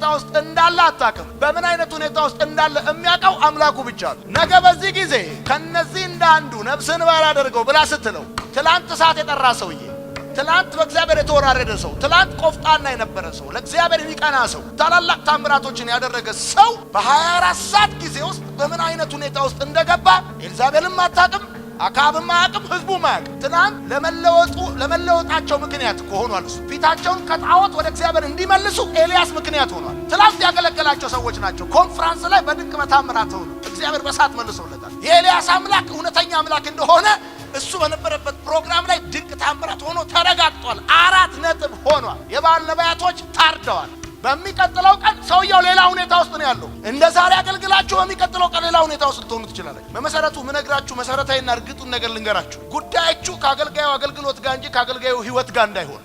ሁኔታ ውስጥ እንዳለ አታውቅም። በምን አይነት ሁኔታ ውስጥ እንዳለ የሚያውቀው አምላኩ ብቻ ነው። ነገ በዚህ ጊዜ ከነዚህ እንዳንዱ ነፍስን ባላደርገው ብላ ስትለው ትላንት እሳት የጠራ ሰውዬ፣ ትላንት በእግዚአብሔር የተወራረደ ሰው፣ ትላንት ቆፍጣና የነበረ ሰው፣ ለእግዚአብሔር የሚቀና ሰው፣ ታላላቅ ታምራቶችን ያደረገ ሰው በ24 ሰዓት ጊዜ ውስጥ በምን አይነት ሁኔታ ውስጥ እንደገባ ኤልዛቤልም አታውቅም፣ አካብም አያውቅም፣ ህዝቡም አያውቅም። ትናንት ለመለወጣቸው ምክንያት ሆኗል። እሱ ፊታቸውን ከጣዖት ወደ እግዚአብሔር እንዲመልሱ ኤልያስ ምክንያት ሆኗል። ትናንት ያገለገላቸው ሰዎች ናቸው። ኮንፈረንስ ላይ በድንቅ በታምራት ሆኑ እግዚአብሔር በሳት መልሶለታል። የኤልያስ አምላክ እውነተኛ አምላክ እንደሆነ እሱ በነበረበት ፕሮግራም ላይ ድንቅ ታምራት ሆኖ ተረጋግጧል። 4 ነጥብ ሆኗል። የባል ነቢያቶች ታርደዋል። በሚቀጥለው ቀን ሰውየው ሌላ ሁኔታ ውስጥ ነው ያለው። እንደ ዛሬ አገልግላችሁ በሚቀጥለው ቀን ሌላ ሁኔታ ውስጥ ልትሆኑ ትችላላችሁ። በመሰረቱ ምነግራችሁ መሰረታዊና እርግጡን ነገር ልንገራችሁ። ጉዳያችሁ ከአገልጋዩ አገልግሎት ጋር እንጂ ከአገልጋዩ ህይወት ጋር እንዳይሆን።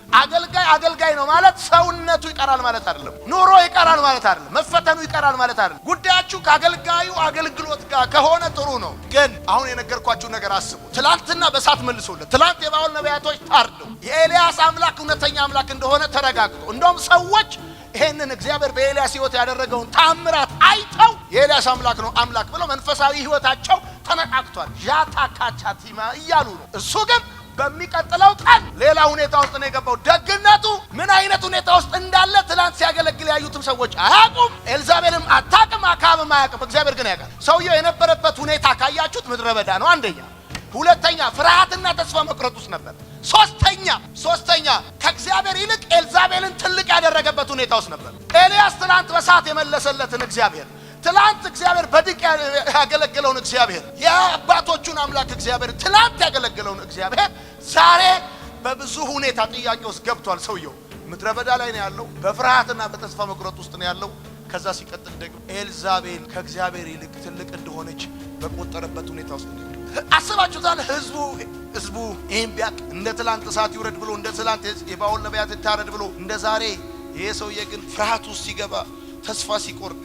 አገልጋይ ነው ማለት ሰውነቱ ይቀራል ማለት አይደለም። ኑሮ ይቀራል ማለት አይደለም። መፈተኑ ይቀራል ማለት አይደለም። ጉዳያችሁ ከአገልጋዩ አገልግሎት ጋር ከሆነ ጥሩ ነው። ግን አሁን የነገርኳችሁ ነገር አስቡ። ትላንትና በሳት መልሶለት፣ ትላንት የባል ነቢያቶች ታርደው የኤልያስ አምላክ እውነተኛ አምላክ እንደሆነ ተረጋግጦ እንደውም ሰዎች ይሄንን እግዚአብሔር በኤልያስ ህይወት ያደረገውን ታምራት አይተው የኤልያስ አምላክ ነው አምላክ ብለው መንፈሳዊ ህይወታቸው ተነቃቅቷል። ጃታካቻቲማ እያሉ ነው። እሱ ግን በሚቀጥለው ቀን ሌላ ሁኔታ ውስጥ ነው የገባው። ደግነቱ ምን አይነት ሁኔታ ውስጥ እንዳለ ትላንት ሲያገለግል ያዩትም ሰዎች አያውቁም። ኤልዛቤልም አታውቅም፣ አካብም አያውቅም። እግዚአብሔር ግን ያውቃል። ሰውየው የነበረበት ሁኔታ ካያችሁት ምድረ በዳ ነው። አንደኛ። ሁለተኛ ፍርሃትና ተስፋ መቁረጥ ውስጥ ነበር። ሶስተኛ ከእግዚአብሔር ይልቅ ኤልዛቤልን ትልቅ ያደረገበት ሁኔታ ውስጥ ነበር። ኤልያስ ትላንት በሳት የመለሰለትን እግዚአብሔር፣ ትላንት እግዚአብሔር በድቅ ያገለገለውን እግዚአብሔር፣ የአባቶቹን አምላክ እግዚአብሔር ትላንት ያገለገለውን እግዚአብሔር ዛሬ በብዙ ሁኔታ ጥያቄ ውስጥ ገብቷል። ሰውየው ምድረ በዳ ላይ ነው ያለው። በፍርሃትና በተስፋ መቁረጥ ውስጥ ነው ያለው። ከዛ ሲቀጥል ደግሞ ኤልዛቤል ከእግዚአብሔር ይልቅ ትልቅ እንደሆነች በቆጠረበት ሁኔታ ውስጥ ነው። አስባችሁታል? ህዝቡ ይሄን ቢያቅ እንደ ትላንት እሳት ይውረድ ብሎ እንደ ትላንት የባል ነቢያት ይታረድ ብሎ እንደ ዛሬ ይሄ ሰውዬ ግን ፍርሃት ውስጥ ሲገባ ተስፋ ሲቆርጥ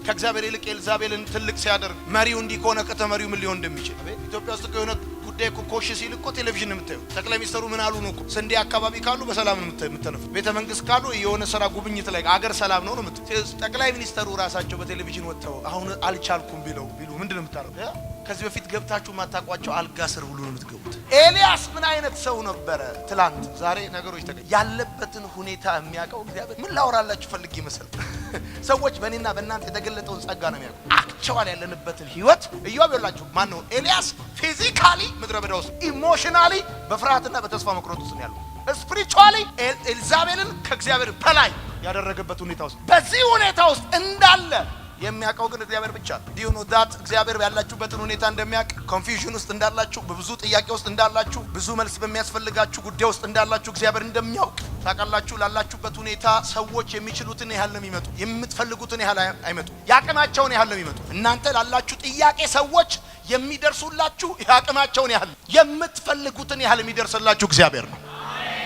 ከእግዚአብሔር ይልቅ ኤልዛቤልን ትልቅ ሲያደርግ መሪው እንዲህ ከሆነ ከተመሪው ምን ሊሆን እንደሚችል ኢትዮጵያ ውስጥ የሆነ ጉዳይ ኮሽ ሲል እኮ ቴሌቪዥን የምታየው ጠቅላይ ሚኒስትሩ ምን አሉ ነው እኮ። ስንዴ አካባቢ ካሉ በሰላም ነው የምትተነፉ። ቤተ መንግስት ካሉ የሆነ ስራ ጉብኝት ላይ አገር ሰላም ነው የምትተነፉ። ጠቅላይ ሚኒስትሩ ራሳቸው በቴሌቪዥን ወጥተው አሁን አልቻልኩም ቢሉ ምንድነው የምታረጉት? ከዚህ በፊት ገብታችሁ ማታቋቸው አልጋ ስር ብሎ ነው የምትገቡት። ኤልያስ ምን አይነት ሰው ነበረ ትላንት? ዛሬ ነገሮች ያለበትን ሁኔታ የሚያውቀው እግዚአብሔር። ምን ላወራላችሁ ፈልጌ መሰል ሰዎች በእኔና በእናንተ የተገለጠውን ጸጋ ነው የሚያውቀው። አክቹዋሊ ያለንበትን ህይወት ኢዮብ ይላችሁ ማን ነው? ኤልያስ ፊዚካሊ ምድረ በዳ ውስጥ፣ ኢሞሽናሊ በፍርሃትና በተስፋ መቁረጥ ውስጥ ነው ያለው። ስፒሪቹዋሊ ኤልዛቤልን ከእግዚአብሔር በላይ ያደረገበት ሁኔታ ውስጥ፣ በዚህ ሁኔታ ውስጥ እንዳለ የሚያውቀው ግን እግዚአብሔር ብቻ ነው። ዲዩ ኖ ዳት እግዚአብሔር ያላችሁበትን ሁኔታ እንደሚያውቅ፣ ኮንፊውዥን ውስጥ እንዳላችሁ፣ በብዙ ጥያቄ ውስጥ እንዳላችሁ፣ ብዙ መልስ በሚያስፈልጋችሁ ጉዳይ ውስጥ እንዳላችሁ እግዚአብሔር እንደሚያውቅ ታውቃላችሁ። ላላችሁበት ሁኔታ ሰዎች የሚችሉትን ያህል ነው የሚመጡ፣ የምትፈልጉትን ያህል አይመጡ፣ ያቅማቸውን ያህል ነው የሚመጡ። እናንተ ላላችሁ ጥያቄ ሰዎች የሚደርሱላችሁ ያቅማቸውን ያህል፣ የምትፈልጉትን ያህል የሚደርስላችሁ እግዚአብሔር ነው።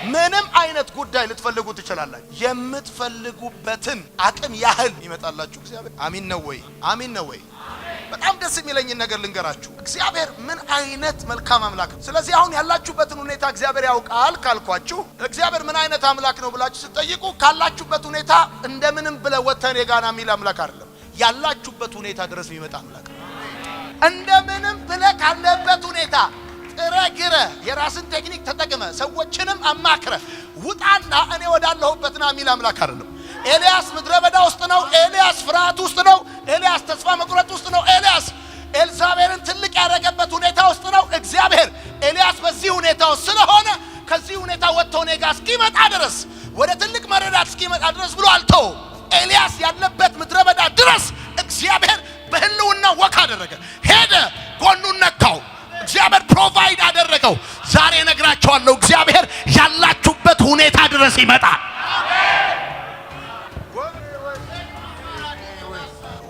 ምንም አይነት ጉዳይ ልትፈልጉ ትችላላችሁ። የምትፈልጉበትን አቅም ያህል ይመጣላችሁ እግዚአብሔር። አሚን ነው ወይ? አሚን ነው ወይ? በጣም ደስ የሚለኝ ነገር ልንገራችሁ። እግዚአብሔር ምን አይነት መልካም አምላክ ነው። ስለዚህ አሁን ያላችሁበትን ሁኔታ እግዚአብሔር ያውቃል ካልኳችሁ፣ እግዚአብሔር ምን አይነት አምላክ ነው ብላችሁ ስትጠይቁ ካላችሁበት ሁኔታ እንደምንም ብለ ወተን የጋና የሚል አምላክ አይደለም። ያላችሁበት ሁኔታ ድረስ የሚመጣ አምላክ ነው። እንደምንም ብለ ካለበት ሁኔታ ጥረግረ የራስን ቴክኒክ ተጠቅመ ሰዎችንም አማክረ ውጣና እኔ ወዳለሁበትና የሚል አምላክ አይደለም። ኤልያስ ምድረ በዳ ውስጥ ነው። ኤልያስ ፍርሃት ውስጥ ነው። ኤልያስ ተስፋ መቁረጥ ውስጥ ነው። ኤልያስ ኤልዛቤልን ትልቅ ያደረገበት ሁኔታ ውስጥ ነው። እግዚአብሔር ኤልያስ በዚህ ሁኔታ ውስጥ ስለሆነ ከዚህ ሁኔታ ወጥቶ እኔ ጋር እስኪመጣ ድረስ ወደ ትልቅ መረዳት እስኪመጣ ድረስ ብሎ አልተው። ኤልያስ ያለበት ምድረ በዳ ድረስ እግዚአብሔር በህልውና ወክ አደረገ። ሄደ፣ ጎኑን ነካው። እግዚአብሔር ፕሮቫይድ አደረገው። ዛሬ ነግራቸዋለሁ፣ እግዚአብሔር ያላችሁበት ሁኔታ ድረስ ይመጣል።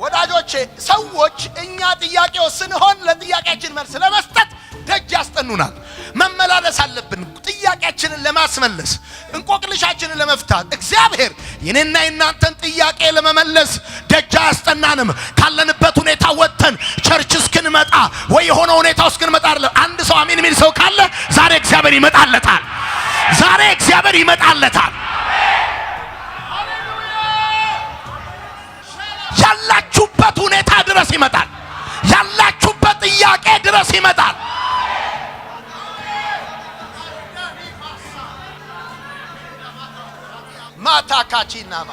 ወዳጆቼ ሰዎች እኛ ጥያቄው ስንሆን ለጥያቄያችን መልስ ለመስጠት ደጅ ያስጠኑናል። መመላለስ አለብን ጥያቄያችንን ለማስመለስ፣ እንቆቅልሻችንን ለመፍታት። እግዚአብሔር የኔና የናንተን ጥያቄ ለመመለስ ደጅ ያስጠናንም። ካለንበት ሁኔታ ወጥተን ቸርች እስክንመጣ ወይ የሆነ ሁኔታ እስክንመጣ አይደለም። አንድ ሰው አሜን የሚል ሰው ካለ ዛሬ እግዚአብሔር ይመጣለታል። ዛሬ እግዚአብሔር ይመጣለታል። ማታካቺናማ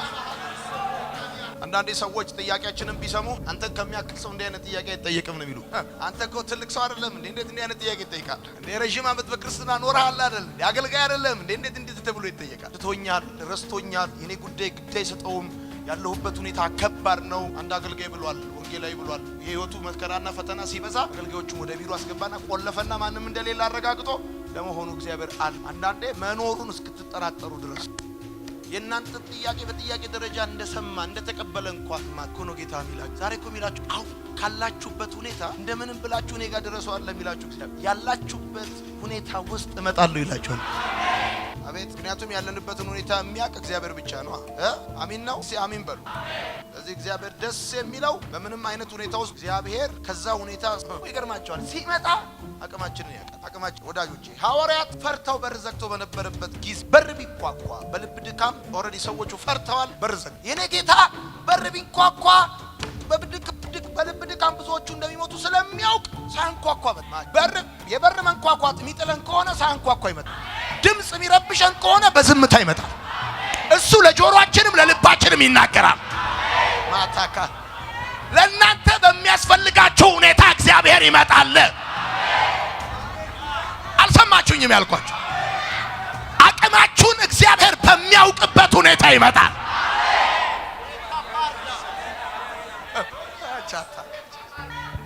አንዳንዴ ሰዎች ጥያቄያችንን ቢሰሙ አንተን ከሚያክል ሰው እንዲህ አይነት ጥያቄ አይጠየቅም ነው የሚሉ። አንተ እኮ ትልቅ ሰው አይደለም እንዴ? እንዴት እንዲህ አይነት ጥያቄ ይጠይቃል እንዴ? ረጅም ዓመት በክርስትና ኖርሃል አይደል? አገልጋይ አይደለም እንዴ? እንዴት ተብሎ ይጠየቃል? ትቶኛል፣ ረስቶኛል፣ የኔ ጉዳይ ሰጠውም፣ ያለሁበት ሁኔታ ከባድ ነው። አንድ አገልጋይ ብሏል፣ ወንጌላዊ ብሏል፣ የህይወቱ መከራና ፈተና ሲበዛ አገልጋዮቹን ወደ ቢሮ አስገባና ቆለፈና ማንም እንደሌለ አረጋግጦ ለመሆኑ እግዚአብሔር አለ አንዳንዴ መኖሩን እስክትጠራጠሩ ድረስ የእናንተ ጥያቄ በጥያቄ ደረጃ እንደሰማ እንደተቀበለ እንኳን ማኮኖ ጌታ ሚላችሁ ዛሬ እኮ ሚላችሁ አው ካላችሁበት ሁኔታ እንደምንም ብላችሁ እኔ ጋር ድረሱ አለ ሚላችሁ እግዚአብሔር ያላችሁበት ሁኔታ ውስጥ እመጣለሁ ይላችኋል። አቤት! ምክንያቱም ያለንበትን ሁኔታ የሚያውቅ እግዚአብሔር ብቻ ነው። አሜን ነው። እስኪ አሜን በሉ። ስለዚህ እግዚአብሔር ደስ የሚለው በምንም አይነት ሁኔታ ውስጥ እግዚአብሔር ከዛ ሁኔታ ይገርማቸዋል ሲመጣ አቅማችንን ያውቃል። አቅማችን ወዳጆቼ ሐዋርያት ፈርተው በር ዘግተው በነበረበት ጊዜ በር ቢንኳኳ በልብ ድካም ኦሬዲ ሰዎቹ ፈርተዋል። በር ዘግ የኔ ጌታ በር ቢንኳኳ በልብ ድካም ብዙዎቹ እንደሚሞቱ ስለሚያውቅ ሳንኳኳ የበር መንኳኳት የሚጥለን ከሆነ ሳንኳኳ ይመጣል። ድምጽ የሚረብሸን ከሆነ በዝምታ ይመጣል። እሱ ለጆሮአችንም ለልባችንም ይናገራል። ማታካ ለእናንተ በሚያስፈልጋችሁ ሁኔታ እግዚአብሔር ይመጣል። አልሰማችሁኝም ያልኳችሁ? አቅማችሁን እግዚአብሔር በሚያውቅበት ሁኔታ ይመጣል።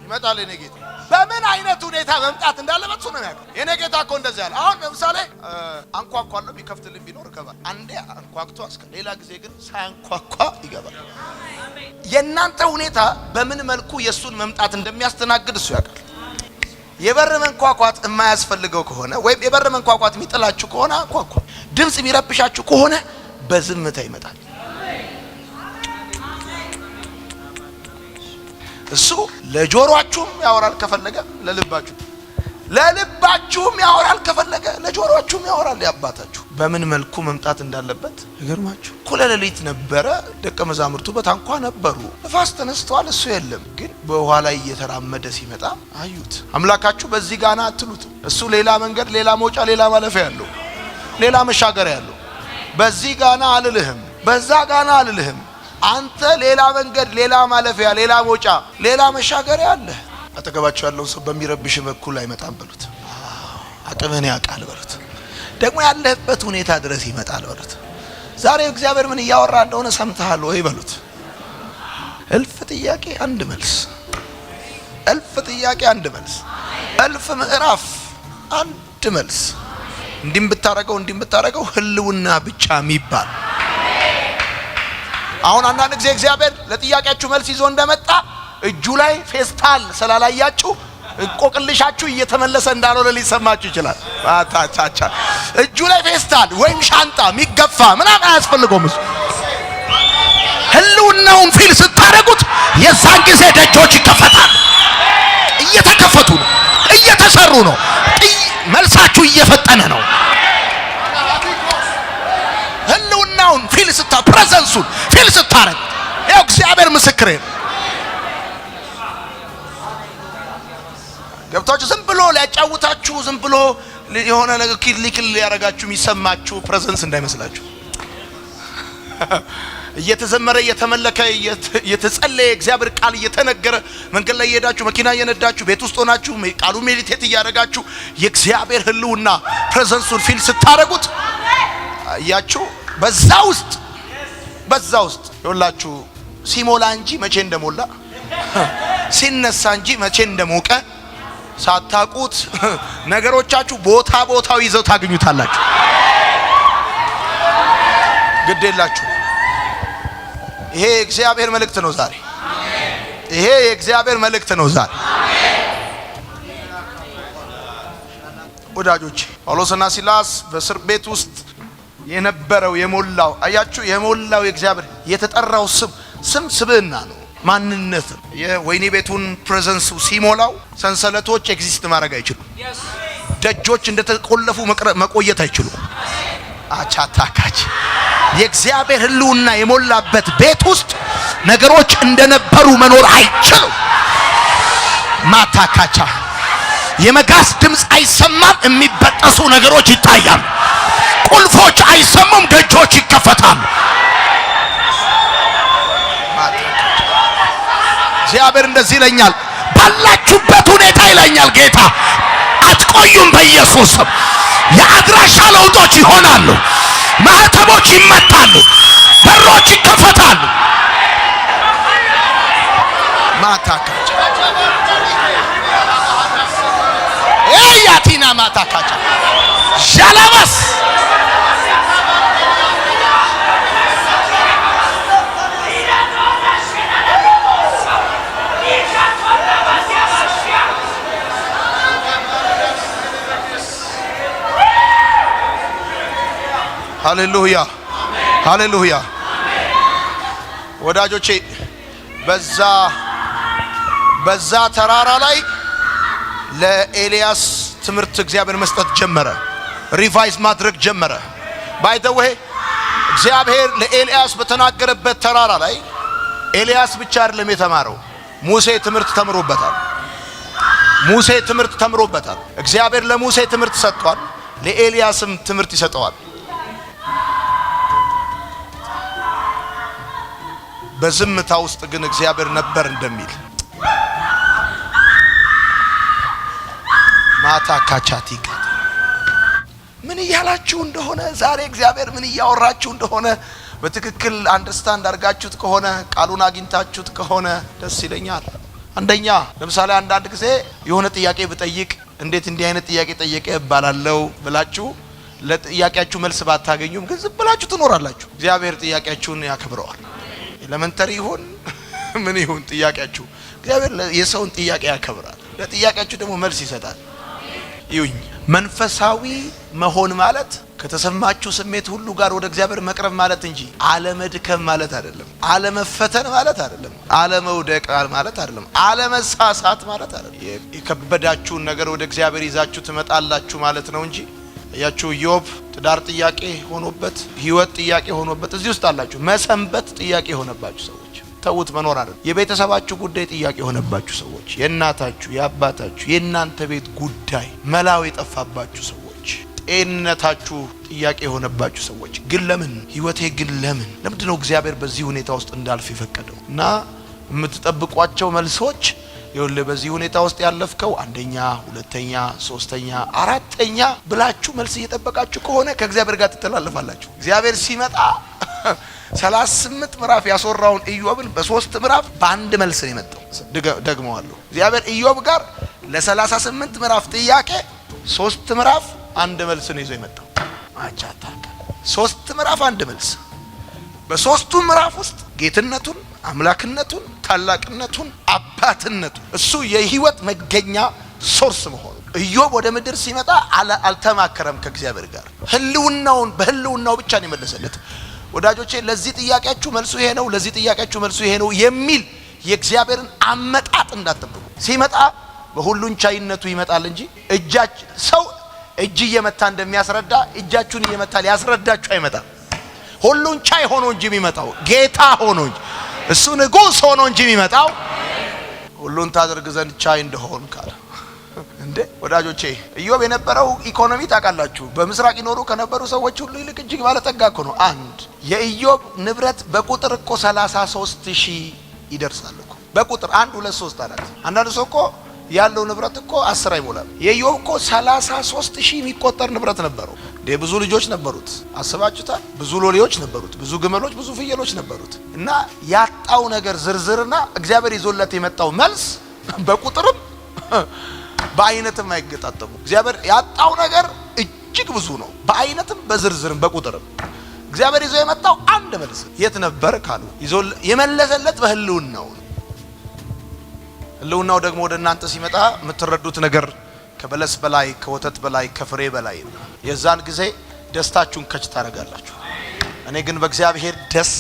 ይመጣል። የኔ ጌታ በምን አይነት ሁኔታ መምጣት እንዳለበት እሱ ነው የሚያውቀው። የኔ ጌታ እኮ እንደዚህ ያለ አሁን ለምሳሌ አንኳኳለሁ ቢከፍትልኝ ቢኖር ይገባል። አንዴ አንኳክቶ ሌላ ጊዜ ግን ሳያንኳኳ ይገባል። የእናንተ ሁኔታ በምን መልኩ የእሱን መምጣት እንደሚያስተናግድ እሱ ያውቃል። የበር መንኳኳት የማያስፈልገው ከሆነ ወይም የበር መንኳኳት የሚጥላችሁ ከሆነ አንኳኳ። ድምጽ የሚረብሻችሁ ከሆነ በዝምታ ይመጣል። እሱ ለጆሮአችሁም ያወራል ከፈለገ ለልባችሁም ያወራል ከፈለገ ለጆሮአችሁም ያወራል። ያባታችሁ በምን መልኩ መምጣት እንዳለበት ይገርማችሁ። እኩለ ሌሊት ነበረ፣ ደቀ መዛሙርቱ በታንኳ ነበሩ። ነፋስ ተነስተዋል፣ እሱ የለም። ግን በውሃ ላይ እየተራመደ ሲመጣ አዩት። አምላካችሁ በዚህ ጋና አትሉት። እሱ ሌላ መንገድ፣ ሌላ መውጫ፣ ሌላ ማለፊያ ያለው፣ ሌላ መሻገሪያ ያለው። በዚህ ጋና አልልህም፣ በዛ ጋና አልልህም። አንተ ሌላ መንገድ፣ ሌላ ማለፊያ፣ ሌላ መውጫ፣ ሌላ መሻገሪያ አለ። አጠገባችሁ ያለውን ሰው በሚረብሽ በኩል አይመጣም በሉት። አቅምን ያውቃል በሉት። ደግሞ ያለህበት ሁኔታ ድረስ ይመጣል በሉት። ዛሬ እግዚአብሔር ምን እያወራ እንደሆነ ሰምተሃል ወይ በሉት። እልፍ ጥያቄ አንድ መልስ፣ እልፍ ጥያቄ አንድ መልስ፣ እልፍ ምዕራፍ አንድ መልስ። እንዲም ብታረገው ህልውና ብቻ የሚባል አሁን አንዳንድ ጊዜ እግዚአብሔር ለጥያቄያችሁ መልስ ይዞ እንደመጣ እጁ ላይ ፌስታል ስላላያችሁ እንቆቅልሻችሁ እየተመለሰ እንዳልሆነ ሊሰማችሁ ይችላል። አታቻቻ እጁ ላይ ፌስታል ወይም ሻንጣ የሚገፋ ምናምን አያስፈልገውም። እሱ ህልውናውን ፊል ስታረጉት የዛን ጊዜ ደጆች ይከፈታሉ። እየተከፈቱ ነው፣ እየተሰሩ ነው፣ መልሳችሁ እየፈጠነ ነው። ህልውናውን ፊል ፕሬዘንሱን ፊል ስታረግ ያው እግዚአብሔር ምስክሬ ነው። ገብታችሁ ዝም ብሎ ሊያጫውታችሁ ዝም ብሎ የሆነ ነገር ኪል ያረጋችሁ የሚሰማችሁ ፕሬዘንስ እንዳይመስላችሁ። እየተዘመረ እየተመለከ እየተጸለየ እግዚአብሔር ቃል እየተነገረ መንገድ ላይ እየሄዳችሁ መኪና እየነዳችሁ ቤት ውስጥ ሆናችሁ ቃሉ ሜዲቴት እያረጋችሁ የእግዚአብሔር ህልውና ፕሬዘንሱን ፊል ስታረጉት አያችሁ። በዛ ውስጥ ይኸውላችሁ ሲሞላ እንጂ መቼ እንደሞላ ሲነሳ እንጂ መቼ እንደሞቀ ሳታቁት ነገሮቻችሁ ቦታው ይዘው ታገኙታላችሁ። ግዴላችሁ። ይሄ የእግዚአብሔር መልእክት ነው ዛሬ። ይሄ የእግዚአብሔር መልእክት ነው ዛሬ። ወዳጆች ጳውሎስና ሲላስ በእስር ቤት ውስጥ የነበረው የሞላው አያችሁ፣ የሞላው የእግዚአብሔር የተጠራው ስም ስብዕና ነው፣ ማንነት ነው። የወይኒ ቤቱን ፕሬዘንስ ሲሞላው ሰንሰለቶች ኤግዚስት ማድረግ አይችሉም። ደጆች እንደተቆለፉ መቆየት አይችሉም። አቻታካች የእግዚአብሔር ህልውና የሞላበት ቤት ውስጥ ነገሮች እንደነበሩ መኖር አይችሉም። ማታካቻ የመጋስ ድምፅ አይሰማም። የሚበጠሱ ነገሮች ይታያሉ። ቁልፎች አይሰሙም፣ ደጆች ይከፈታሉ። እግዚአብሔር እንደዚህ ይለኛል፣ ባላችሁበት ሁኔታ ይለኛል ጌታ፣ አትቆዩም። በኢየሱስ የአድራሻ ለውጦች ይሆናሉ። ማህተቦች ይመታሉ፣ በሮች ይከፈታሉ። ማታካቻ ያቲና ማታካቻ ሻላባስ ሃሌሉያ ሃሌሉያ። ወዳጆቼ በዛ ተራራ ላይ ለኤልያስ ትምህርት እግዚአብሔር መስጠት ጀመረ። ሪቫይዝ ማድረግ ጀመረ። ባይ ዘ ዌይ እግዚአብሔር ለኤልያስ በተናገረበት ተራራ ላይ ኤልያስ ብቻ አይደለም የተማረው፣ ሙሴ ትምህርት ተምሮበታል። ሙሴ ትምህርት ተምሮበታል። እግዚአብሔር ለሙሴ ትምህርት ሰጥቷል፣ ለኤልያስም ትምህርት ይሰጠዋል። በዝምታ ውስጥ ግን እግዚአብሔር ነበር እንደሚል ማታ ካቻቲካ ምን እያላችሁ እንደሆነ ዛሬ እግዚአብሔር ምን እያወራችሁ እንደሆነ በትክክል አንደርስታንድ አድርጋችሁት ከሆነ ቃሉን አግኝታችሁት ከሆነ ደስ ይለኛል። አንደኛ ለምሳሌ አንዳንድ ጊዜ የሆነ ጥያቄ ብጠይቅ እንዴት እንዲህ አይነት ጥያቄ ጠየቀ ይባላልው ብላችሁ ለጥያቄያችሁ መልስ ባታገኙም ግን ዝም ብላችሁ ትኖራላችሁ። እግዚአብሔር ጥያቄያችሁን ያከብረዋል። ኤሌመንተሪ ይሁን ምን ይሁን ጥያቄያችሁ እግዚአብሔር የሰውን ጥያቄ ያከብራል። ለጥያቄያችሁ ደግሞ መልስ ይሰጣል። ይሁን መንፈሳዊ መሆን ማለት ከተሰማችሁ ስሜት ሁሉ ጋር ወደ እግዚአብሔር መቅረብ ማለት እንጂ አለመድከም ማለት አይደለም። አለመፈተን ማለት አይደለም። አለመውደቅ ማለት አይደለም። አለመሳሳት ማለት አይደለም። የከበዳችሁን ነገር ወደ እግዚአብሔር ይዛችሁ ትመጣላችሁ ማለት ነው እንጂ ያችሁ ኢዮብ ትዳር ጥያቄ ሆኖበት ህይወት ጥያቄ ሆኖበት እዚህ ውስጥ አላችሁ። መሰንበት ጥያቄ ሆነባችሁ ሰዎች ተውት መኖር አይደለም። የቤተሰባችሁ ጉዳይ ጥያቄ ሆነባችሁ ሰዎች፣ የእናታችሁ የአባታችሁ የእናንተ ቤት ጉዳይ መላው የጠፋባችሁ ሰዎች፣ ጤንነታችሁ ጥያቄ የሆነባችሁ ሰዎች ግን ለምን ህይወቴ ግን ለምንድነው እግዚአብሔር በዚህ ሁኔታ ውስጥ እንዳልፍ የፈቀደው? እና የምትጠብቋቸው መልሶች ይኸውልህ በዚህ ሁኔታ ውስጥ ያለፍከው አንደኛ፣ ሁለተኛ፣ ሶስተኛ፣ አራተኛ ብላችሁ መልስ እየጠበቃችሁ ከሆነ ከእግዚአብሔር ጋር ትተላለፋላችሁ። እግዚአብሔር ሲመጣ 38 ምዕራፍ ያስወራውን ኢዮብን በ3 ምዕራፍ በአንድ መልስ ነው የመጣው። ደግመዋለሁ። እግዚአብሔር ኢዮብ ጋር ለ38 ምዕራፍ ጥያቄ 3 ምዕራፍ አንድ መልስ ነው ይዞ የመጣው። አቻታ 3 ምዕራፍ አንድ መልስ። በ3ቱ ምዕራፍ ውስጥ ጌትነቱን፣ አምላክነቱን፣ ታላቅነቱን፣ አባትነቱን እሱ የህይወት መገኛ ሶርስ መሆኑ ኢዮብ ወደ ምድር ሲመጣ አልተማከረም ከእግዚአብሔር ጋር። በህልውናው ብቻ ነው የመለሰለት። ወዳጆቼ ለዚህ ጥያቄያችሁ መልሱ ይሄ ነው፣ ለዚህ ጥያቄያችሁ መልሱ ይሄ ነው የሚል የእግዚአብሔርን አመጣጥ እንዳትጠብቁ። ሲመጣ በሁሉን ቻይነቱ ይመጣል እንጂ ሰው እጅ እየመታ እንደሚያስረዳ እጃችሁን እየመታ ሊያስረዳችሁ አይመጣም። ሁሉን ቻይ ሆኖ እንጂ የሚመጣው ጌታ ሆኖ እንጂ እሱ ንጉስ ሆኖ እንጂ የሚመጣው ሁሉን ታደርግ ዘንድ ቻይ እንደሆን ካለ እንዴ ወዳጆቼ ኢዮብ የነበረው ኢኮኖሚ ታውቃላችሁ። በምስራቅ ይኖሩ ከነበሩ ሰዎች ሁሉ ይልቅ እጅግ ባለጠጋ እኮ ነው። አንድ የኢዮብ ንብረት በቁጥር እኮ 33,000 ይደርሳል እኮ በቁጥር 1 2 3 4። አንዳንድ ሰው እኮ ያለው ንብረት እኮ 10 አይሞላም። የኢዮብ እኮ 33,000 የሚቆጠር ንብረት ነበረው። ብዙ ልጆች ነበሩት፣ አስባችሁታል? ብዙ ሎሌዎች ነበሩት፣ ብዙ ግመሎች፣ ብዙ ፍየሎች ነበሩት። እና ያጣው ነገር ዝርዝርና እግዚአብሔር ይዞለት የመጣው መልስ በቁጥርም በአይነትም አይገጣጠሙ። እግዚአብሔር ያጣው ነገር እጅግ ብዙ ነው፣ በአይነትም በዝርዝርም በቁጥርም። እግዚአብሔር ይዞ የመጣው አንድ መልስ የት ነበር ካሉ ይዞ የመለሰለት በህልውናው ነው። ህልውናው ደግሞ ወደ እናንተ ሲመጣ የምትረዱት ነገር ከበለስ በላይ ከወተት በላይ ከፍሬ በላይ ነው። የዛን ጊዜ ደስታችሁን ከች ታረጋላችሁ። እኔ ግን በእግዚአብሔር ደስ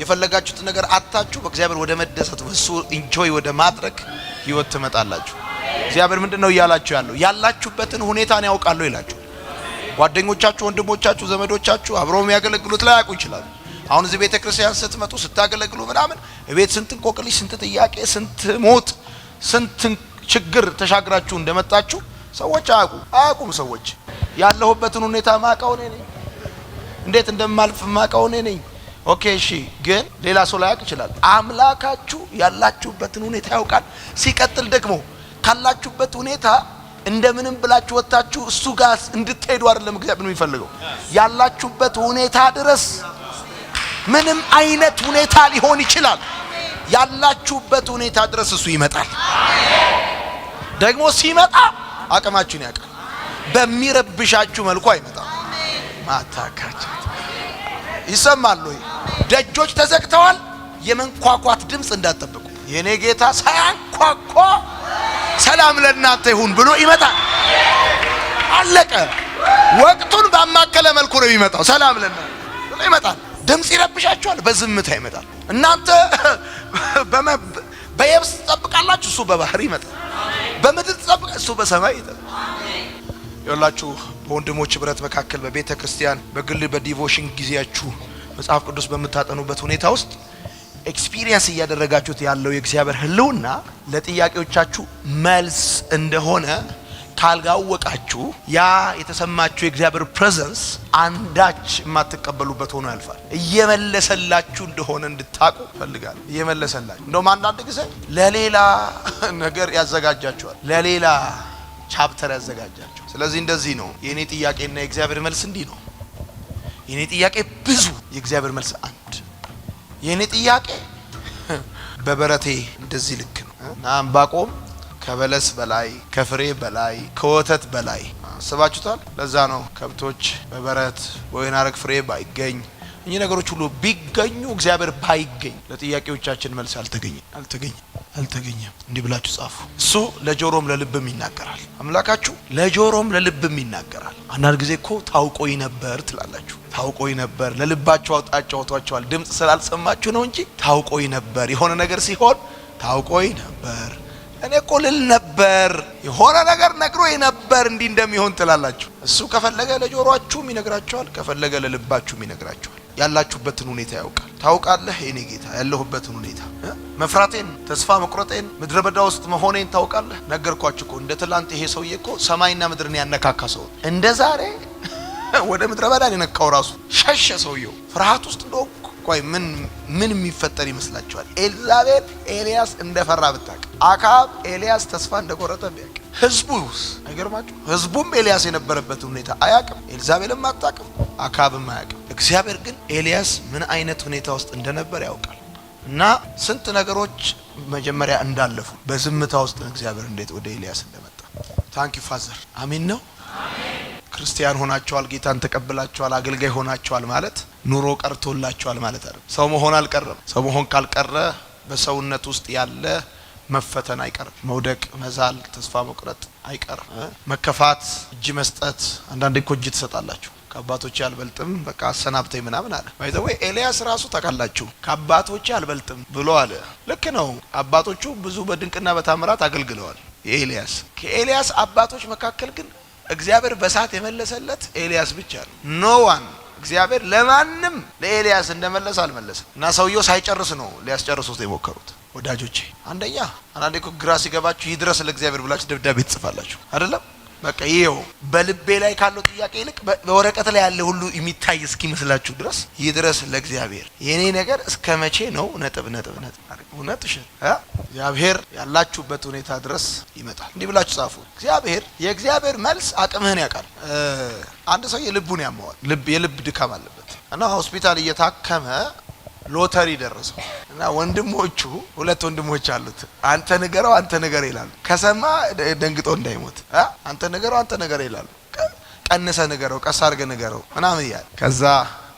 የፈለጋችሁት ነገር አጣችሁ በእግዚአብሔር ወደ መደሰት እሱ ኢንጆይ ወደ ማድረግ ህይወት ትመጣላችሁ። እግዚአብሔር ምንድነው እያላችሁ ያለው? ያላችሁበትን ሁኔታ ነው ያውቃለሁ ይላችሁ። ጓደኞቻችሁ፣ ወንድሞቻችሁ፣ ዘመዶቻችሁ አብረው የሚያገለግሉት ላይ ያውቁ ይችላሉ። አሁን እዚህ ቤተ ክርስቲያን ስትመጡ ስታገለግሉ ምናምን እቤት ስንት እንቆቅልሽ፣ ስንት ጥያቄ፣ ስንት ሞት፣ ስንት ችግር ተሻግራችሁ እንደመጣችሁ ሰዎች አያውቁም። ሰዎች ያለሁበትን ሁኔታ ማቀው እኔ ነኝ። እንዴት እንደማልፍ ማቀው እኔ ነኝ። ኦኬ እሺ፣ ግን ሌላ ሰው ላይ ያውቅ ይችላል። አምላካችሁ ያላችሁበትን ሁኔታ ያውቃል። ሲቀጥል ደግሞ ካላችሁበት ሁኔታ እንደምንም ብላችሁ ወጣችሁ እሱ ጋር እንድትሄዱ አይደለም እግዚአብሔር የሚፈልገው። ያላችሁበት ሁኔታ ድረስ ምንም አይነት ሁኔታ ሊሆን ይችላል። ያላችሁበት ሁኔታ ድረስ እሱ ይመጣል። ደግሞ ሲመጣ አቅማችሁን ያውቃል። በሚረብሻችሁ መልኩ አይመጣም። ማታካቻ ይሰማል ወይ? ደጆች ተዘግተዋል። የመንኳኳት ድምጽ እንዳትጠብቁ። የኔ ጌታ ሳያንኳኳ ሰላም ለእናንተ ይሁን ብሎ ይመጣል። አለቀ። ወቅቱን ባማከለ መልኩ ነው የሚመጣው። ሰላም ለእናንተ ብሎ ይመጣል። ድምጽ ይረብሻችኋል፣ በዝምታ ይመጣል። እናንተ በየብስ ትጠብቃላችሁ፣ እሱ በባህር ይመጣል። በምድር ትጠብቃላችሁ፣ እሱ በሰማይ ይመጣል። ይኸውላችሁ በወንድሞች ህብረት መካከል በቤተ ክርስቲያን በግል በዲቮሽን ጊዜያችሁ መጽሐፍ ቅዱስ በመታጠኑበት ሁኔታ ውስጥ ኤክስፒሪየንስ እያደረጋችሁት ያለው የእግዚአብሔር ህልውና ለጥያቄዎቻችሁ መልስ እንደሆነ ካልጋወቃችሁ ያ የተሰማችሁ የእግዚአብሔር ፕሬዘንስ አንዳች የማትቀበሉበት ሆኖ ያልፋል። እየመለሰላችሁ እንደሆነ እንድታቁ ፈልጋለሁ። እየመለሰላችሁ እንደውም አንዳንድ ጊዜ ለሌላ ነገር ያዘጋጃችኋል፣ ለሌላ ቻፕተር ያዘጋጃችሁ። ስለዚህ እንደዚህ ነው የኔ ጥያቄና የእግዚአብሔር መልስ እንዲህ ነው። የኔ ጥያቄ ብዙ፣ የእግዚአብሔር መልስ አንድ። የኔ ጥያቄ በበረቴ እንደዚህ ልክ ነው እና ዕንባቆም ከበለስ በላይ ከፍሬ በላይ ከወተት በላይ አስባችሁታል። ለዛ ነው ከብቶች በበረት ወይን አረግ ፍሬ ባይገኝ እኚህ ነገሮች ሁሉ ቢገኙ እግዚአብሔር ባይገኝ ለጥያቄዎቻችን መልስ አልተገኘም። እንዲህ ብላችሁ ጻፉ። እሱ ለጆሮም ለልብም ይናገራል። አምላካችሁ ለጆሮም ለልብም ይናገራል። አንዳንድ ጊዜ እኮ ታውቆኝ ነበር ትላላችሁ። ታውቆኝ ነበር ለልባችሁ አውጣጫውቷቸዋል። ድምጽ ስላልሰማችሁ ነው እንጂ ታውቆኝ ነበር። የሆነ ነገር ሲሆን ታውቆኝ ነበር፣ እኔ እኮ ልል ነበር፣ የሆነ ነገር ነግሮኝ ነበር እንዲህ እንደሚሆን ትላላችሁ። እሱ ከፈለገ ለጆሮአችሁም ይነግራችኋል፣ ከፈለገ ለልባችሁም ይነግራችኋል። ያላችሁበትን ሁኔታ ያውቃል። ታውቃለህ የኔ ጌታ ያለሁበትን ሁኔታ፣ መፍራቴን፣ ተስፋ መቁረጤን፣ ምድረ በዳ ውስጥ መሆኔን ታውቃለህ። ነገርኳችሁ እኮ እንደ ትላንት ይሄ ሰውዬ እኮ ሰማይና ምድርን ያነካካ ሰው እንደ ዛሬ ወደ ምድረ በዳ የነካው ራሱ ሸሸ ሰውየው ፍርሃት ውስጥ እንደው ቆይ ምን የሚፈጠር ይመስላችኋል? ኤልዛቤል ኤልያስ እንደፈራ ብታውቅ፣ አካብ ኤልያስ ተስፋ እንደቆረጠ ቢያውቅ፣ ህዝቡስ አይገርማችሁ? ህዝቡም ኤልያስ የነበረበት ሁኔታ አያውቅም። ኤልዛቤልም አታውቅም፣ አካብም አያውቅም። እግዚአብሔር ግን ኤልያስ ምን አይነት ሁኔታ ውስጥ እንደነበር ያውቃል። እና ስንት ነገሮች መጀመሪያ እንዳለፉ በዝምታ ውስጥ እግዚአብሔር እንዴት ወደ ኤልያስ እንደመጣ። ታንክ ዩ ፋዘር። አሜን ነው። ክርስቲያን ሆናችኋል፣ ጌታን ተቀብላችኋል፣ አገልጋይ ሆናችኋል ማለት ኑሮ ቀርቶላችኋል ማለት አይደለም። ሰው መሆን አልቀረም። ሰው መሆን ካልቀረ በሰውነት ውስጥ ያለ መፈተን አይቀርም። መውደቅ፣ መዛል፣ ተስፋ መቁረጥ አይቀርም። መከፋት፣ እጅ መስጠት። አንዳንዴ እኮ እጅ ትሰጣላችሁ። ከአባቶቼ አልበልጥም በቃ አሰናብተኝ ምናምን አለ። ባይዘው ኤልያስ ራሱ ታውቃላችሁ ከአባቶቼ አልበልጥም ብሎ አለ። ልክ ነው። አባቶቹ ብዙ በድንቅና በታምራት አገልግለዋል። የኤልያስ ከኤልያስ አባቶች መካከል ግን እግዚአብሔር በሳት የመለሰለት ኤልያስ ብቻ ነው። ኖዋን እግዚአብሔር ለማንም ለኤልያስ እንደመለሰ አልመለሰም። እና ሰውየው ሳይጨርስ ነው ሊያስጨርሱት የሞከሩት። ወዳጆቼ አንደኛ አንዳንዴ እኮ ግራ ሲገባችሁ ይድረስ ለእግዚአብሔር ብላችሁ ደብዳቤ ትጽፋላችሁ አይደለም? በቃ ይሄው በልቤ ላይ ካለው ጥያቄ ይልቅ በወረቀት ላይ ያለ ሁሉ የሚታይ እስኪመስላችሁ ድረስ ይድረስ ለእግዚአብሔር። የኔ ነገር እስከ መቼ ነው? ነጥብ እውነት እሺ፣ እግዚአብሔር ያላችሁበት ሁኔታ ድረስ ይመጣል። እንዲህ ብላችሁ ጻፉ። የእግዚአብሔር መልስ አቅምህን ያውቃል። አንድ ሰው የልቡን ያመዋል፣ የልብ ድካም አለበት እና ሆስፒታል እየታከመ ሎተሪ ደረሰው እና ወንድሞቹ ሁለት ወንድሞች አሉት። አንተ ንገረው ይላሉ። ከሰማ ደንግጦ እንዳይሞት አንተ ንገረው ይላሉ። ቀንሰ ንገረው፣ ቀስ አድርገህ ንገረው ምናምን ይላል። ከዛ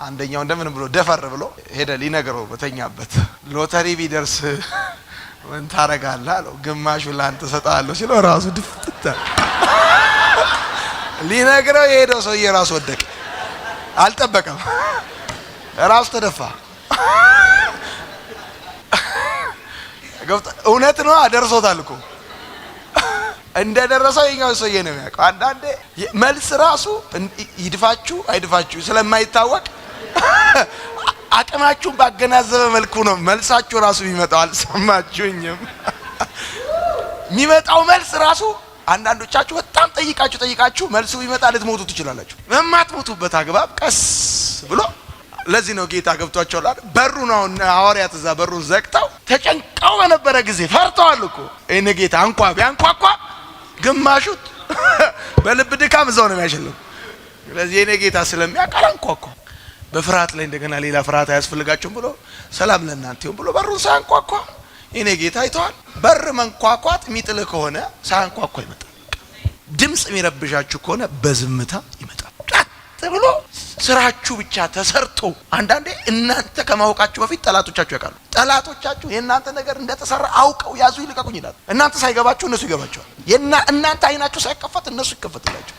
አንደኛው እንደምን ብሎ ደፈር ብሎ ሄደ ሊነግረው በተኛበት። ሎተሪ ቢደርስ ምን ታረጋለህ አለው። ግማሹ ላንተ ሰጣለሁ ሲለው ራሱ ድፍጥታ ሊነግረው የሄደው ሰውዬ ራሱ ወደቀ። አልጠበቀም፣ ራሱ ተደፋ። እውነት ነው ደርሶታል እኮ እንደደረሰው የኛው ሰውዬ ነው የሚያውቀው። አንዳንዴ መልስ ራሱ ይድፋችሁ አይድፋችሁ ስለማይታወቅ አቅማችሁን ባገናዘበ መልኩ ነው መልሳችሁ ራሱ የሚመጣው። አልሰማችሁኝም? የሚመጣው መልስ ራሱ አንዳንዶቻችሁ በጣም ጠይቃችሁ መልሱ ቢመጣ ልትሞቱ ትችላላችሁ። በማትሞቱበት አግባብ ቀስ ብሎ ለዚህ ነው ጌታ ገብቷቸዋል አይደል? በሩ ነው ሐዋርያት እዛ በሩን ዘግተው ተጨንቀው በነበረ ጊዜ ፈርተዋል እኮ እኔ ጌታ ቢያንኳኳ ግማሹት በልብ ድካም እዛው ነው የሚያሸልም። ስለዚህ እኔ ጌታ ስለሚያውቃል አንኳኳ። በፍርሃት ላይ እንደገና ሌላ ፍርሃት አያስፈልጋቸውም ብሎ ሰላም ለእናንተ ይሁን ብሎ በሩን ሳያንኳኳ እኔ ጌታ አይተዋል። በር መንኳኳት የሚጥልህ ከሆነ ሳያንኳኳ ይመጣል። ድምጽ የሚረብሻችሁ ከሆነ በዝምታ ይመጣል። ብሎ ስራችሁ ብቻ ተሰርቶ አንዳንዴ እናንተ ከማወቃችሁ በፊት ጠላቶቻችሁ ያውቃሉ። ጠላቶቻችሁ የእናንተ ነገር እንደተሰራ አውቀው ያዙ ይልቀቁኝ ይላሉ። እናንተ ሳይገባችሁ እነሱ ይገባቸዋል። እናንተ አይናችሁ ሳይከፈት እነሱ ይከፈትላቸው።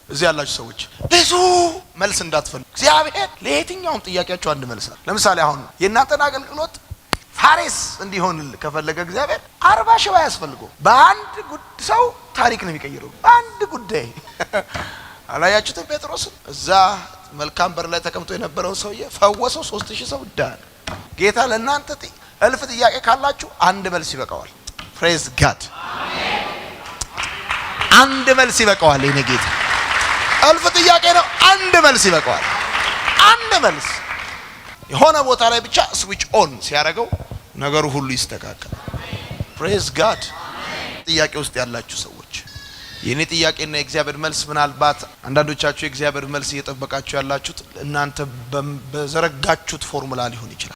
እዚህ ያላችሁ ሰዎች ብዙ መልስ እንዳትፈልጉ። እግዚአብሔር ለየትኛውም ጥያቄያችሁ አንድ መልስ አለ። ለምሳሌ አሁን የእናንተን አገልግሎት ፋሬስ እንዲሆን ከፈለገ እግዚአብሔር 40 ሺህ ያስፈልገው። በአንድ ሰው ታሪክ ነው የሚቀይረው። በአንድ ጉዳይ አላያችሁትም? ጴጥሮስን እዛ መልካም በር ላይ ተቀምጦ የነበረው ሰውዬ ፈወሰው። 3000 ሰው ዳነ። ጌታ ለእናንተ እልፍ ጥያቄ ካላችሁ አንድ መልስ ይበቃዋል። ፕሬዝ ጋድ። አንድ መልስ ይበቃዋል። የኔ ጌታ እልፍ ጥያቄ ነው፣ አንድ መልስ ይበቃዋል። አንድ መልስ የሆነ ቦታ ላይ ብቻ ስዊች ኦን ሲያደርገው ነገሩ ሁሉ ይስተካከላል። ፕሬዝ ጋድ። ጥያቄ ውስጥ ያላችሁ ሰዎች የኔ ጥያቄና የእግዚአብሔር መልስ ምናልባት አንዳንዶቻችሁ የእግዚአብሔር መልስ እየጠበቃችሁ ያላችሁት እናንተ በዘረጋችሁት ፎርሙላ ሊሆን ይችላል።